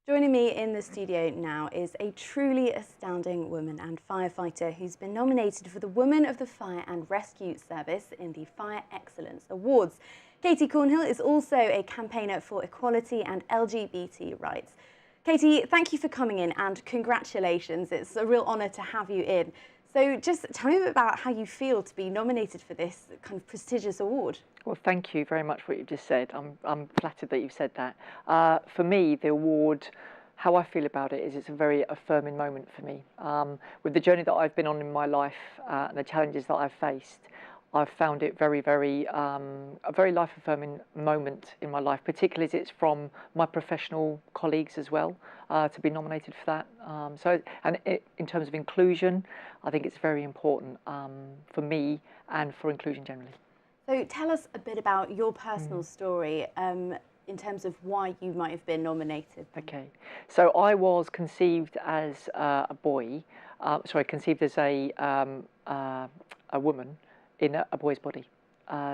Joining me in the studio now is a truly astounding woman and firefighter who's been nominated for the Woman of the Fire and Rescue Service in the Fire Excellence Awards. Katie Cornhill is also a campaigner for equality and LGBT rights. Katie, thank you for coming in and congratulations. It's a real honour to have you in. So just tell me a bit about how you feel to be nominated for this kind of prestigious award. Well, thank you very much for what you've just said. I'm flattered that you've said that. For me, the award, how I feel about it is it's a very affirming moment for me. With the journey that I've been on in my life and the challenges that I've faced, I've found it very, a very life-affirming moment in my life, particularly as it's from my professional colleagues as well, to be nominated for that. In terms of inclusion, I think it's very important for me and for inclusion generally. So tell us a bit about your personal story in terms of why you might have been nominated. Okay, so I was conceived as a boy, conceived as a woman in a boy's body.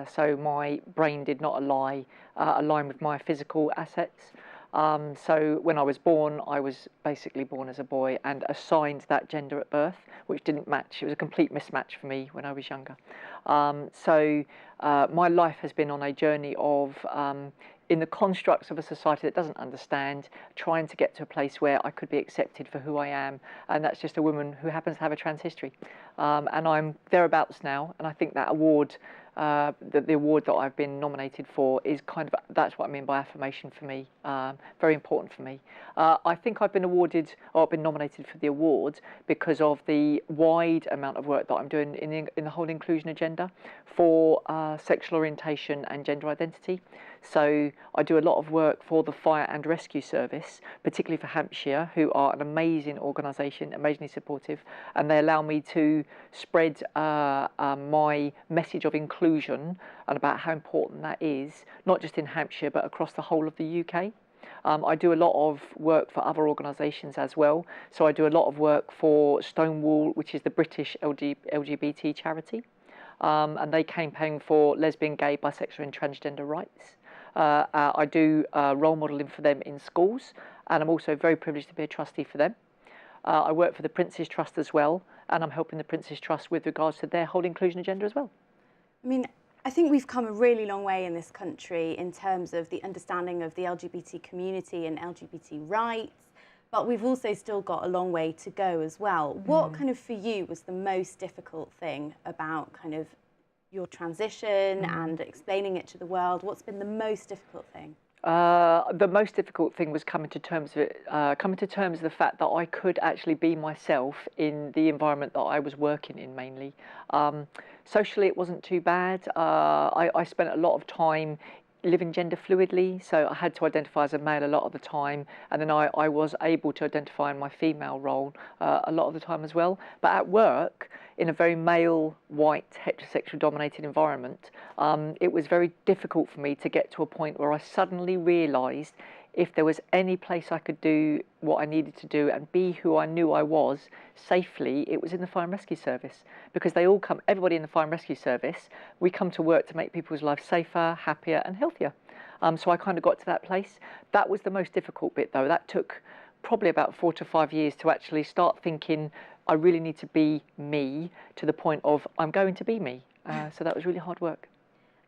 So my brain did not align with my physical assets. So when I was basically born as a boy and assigned that gender at birth, which didn't match. It was a complete mismatch for me when I was younger. My life has been on a journey of, in the constructs of a society that doesn't understand, trying to get to a place where I could be accepted for who I am, and that's just a woman who happens to have a trans history. And I'm thereabouts now, and I think that award, the award that I've been nominated for is that's what I mean by affirmation for me, very important for me. I think I've been awarded, or I've been nominated for the award because of the wide amount of work that I'm doing in the whole inclusion agenda for sexual orientation and gender identity. So I do a lot of work for the Fire and Rescue Service, particularly for Hampshire, who are an amazing organisation, amazingly supportive, and they allow me to spread my message of inclusion and about how important that is, not just in Hampshire, but across the whole of the UK. I do a lot of work for other organisations as well. So I do a lot of work for Stonewall, which is the British LGBT charity, and they campaign for lesbian, gay, bisexual and transgender rights. I do role modelling for them in schools, and I'm also very privileged to be a trustee for them. I work for the Prince's Trust as well, and I'm helping the Prince's Trust with regards to their whole inclusion agenda as well. I mean, I think we've come a really long way in this country in terms of the understanding of the LGBT community and LGBT rights, but we've also still got a long way to go as well. What kind of for you was the most difficult thing about kind of your transition and explaining it to the world? What's been the most difficult thing? The most difficult thing was coming to terms with the fact that I could actually be myself in the environment that I was working in mainly. Socially, it wasn't too bad. I spent a lot of time living gender fluidly, so I had to identify as a male a lot of the time, and then I was able to identify in my female role a lot of the time as well. But at work, in a very male, white, heterosexual dominated environment, it was very difficult for me to get to a point where I suddenly realised if there was any place I could do what I needed to do and be who I knew I was safely, it was in the Fire and Rescue Service, because everybody in the Fire and Rescue Service, we come to work to make people's lives safer, happier and healthier. So I kind of got to that place. That was the most difficult bit though. That took probably about 4 to 5 years to actually start thinking I really need to be me, to the point of I'm going to be me. So that was really hard work.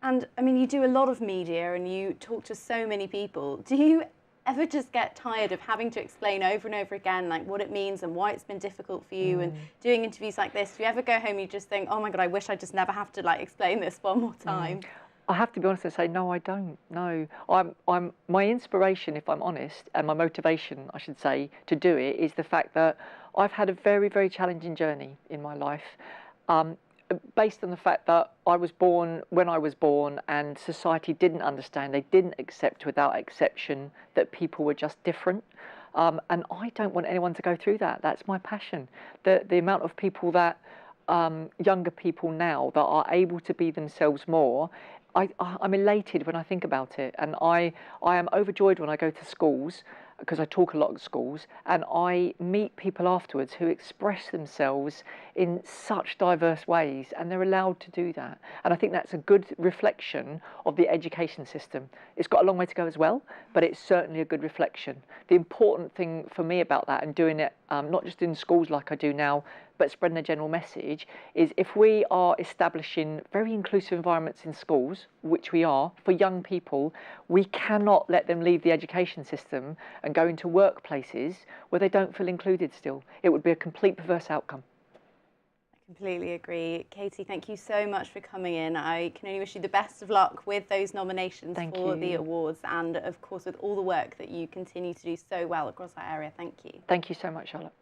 And I mean, you do a lot of media and you talk to so many people. Do you ever just get tired of having to explain over and over again like what it means and why it's been difficult for you and doing interviews like this? Do you ever go home and you just think, oh my God, I wish I just never have to like explain this one more time? I have to be honest and say, no, I don't. No, my inspiration, if I'm honest, and my motivation, I should say, to do it is the fact that I've had a very, very challenging journey in my life, based on the fact that I was born when I was born and society didn't understand, they didn't accept without exception that people were just different. And I don't want anyone to go through that. That's my passion. The amount of people that, younger people now that are able to be themselves more, I'm elated when I think about it, and I am overjoyed when I go to schools because I talk a lot at schools, and I meet people afterwards who express themselves in such diverse ways, and they're allowed to do that. And I think that's a good reflection of the education system. It's got a long way to go as well, but it's certainly a good reflection. The important thing for me about that, and doing it not just in schools like I do now, but spreading a general message, is if we are establishing very inclusive environments in schools, which we are, for young people, we cannot let them leave the education system and go into workplaces where they don't feel included still. It would be a complete perverse outcome. I completely agree. Katie, thank you so much for coming in. I can only wish you the best of luck with those nominations for the awards, and of course with all the work that you continue to do so well across our area. Thank you. Thank you so much, Charlotte.